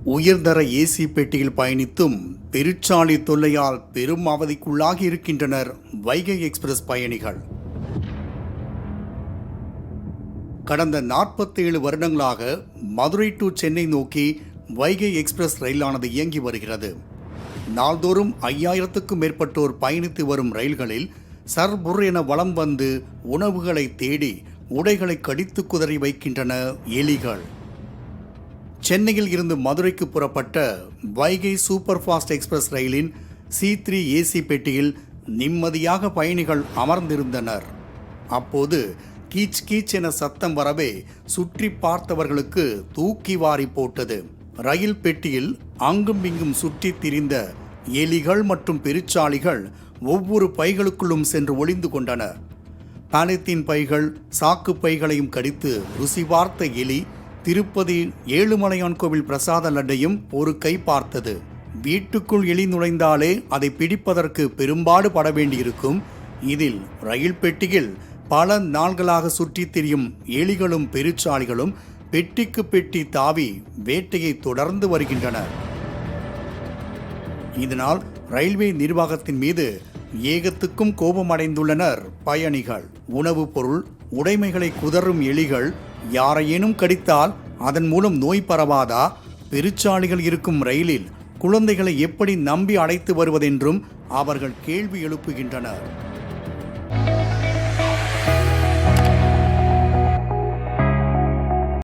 உயர்தர ஏசி பெட்டியில் பயணித்தும் பெருச்சாளி தொல்லையால் பெரும் அவதிக்குள்ளாகி இருக்கின்றனர் வைகை எக்ஸ்பிரஸ் பயணிகள். கடந்த 47 வருடங்களாக மதுரை டு சென்னை நோக்கி வைகை எக்ஸ்பிரஸ் ரயிலானது இயங்கி வருகிறது. நாள்தோறும் 5000க்கும் மேற்பட்டோர் பயணித்து வரும் ரயில்களில் சர்புர் என வலம் வந்து உணவுகளை தேடி உடைகளை கடித்து குதறி வைக்கின்றன எலிகள். சென்னையில் இருந்து மதுரைக்கு புறப்பட்ட வைகை சூப்பர் ஃபாஸ்ட் எக்ஸ்பிரஸ் ரயிலின் C3 ஏசி பெட்டியில் நிம்மதியாக பயணிகள் அமர்ந்திருந்தனர். அப்போது கீச் கீச் என சத்தம் வரவே சுற்றி பார்த்தவர்களுக்கு தூக்கி வாரி போட்டது. ரயில் பெட்டியில் அங்கும் இங்கும் சுற்றித் திரிந்த எலிகள் மற்றும் பெருச்சாளிகள் ஒவ்வொரு பைகளுக்குள்ளும் சென்று ஒளிந்து கொண்டன. பாலித்தீன் பைகள், சாக்கு பைகளையும் கடித்து ருசி பார்த்த எலி திருப்பதி ஏழுமலையான் கோவில் பிரசாத லட்டையும் ஒரு கை பார்த்தது. வீட்டுக்குள் எலி நுழைந்தாலே அதை பிடிப்பதற்கு பெரும்பாடு பட வேண்டியிருக்கும். இதில் ரயில் பெட்டியில் பல நாள்களாக சுற்றித் திரியும் எலிகளும் பெருச்சாளிகளும் பெட்டிக்கு பெட்டி தாவி வேட்டையை தொடர்ந்து வருகின்றனர். இதனால் ரயில்வே நிர்வாகத்தின் மீது ஏகத்துக்கும் கோபமடைந்துள்ளனர் பயணிகள். உணவுப் பொருள், உடைமைகளை குதறும் எலிகள் யாரையேனும் கடித்தால் அதன் மூலம் நோய் பரவாதா? பெருச்சாளிகள் இருக்கும் ரயிலில் குழந்தைகளை எப்படி நம்பி அழைத்து வருவதென்றும் அவர்கள் கேள்வி எழுப்புகின்றனர்.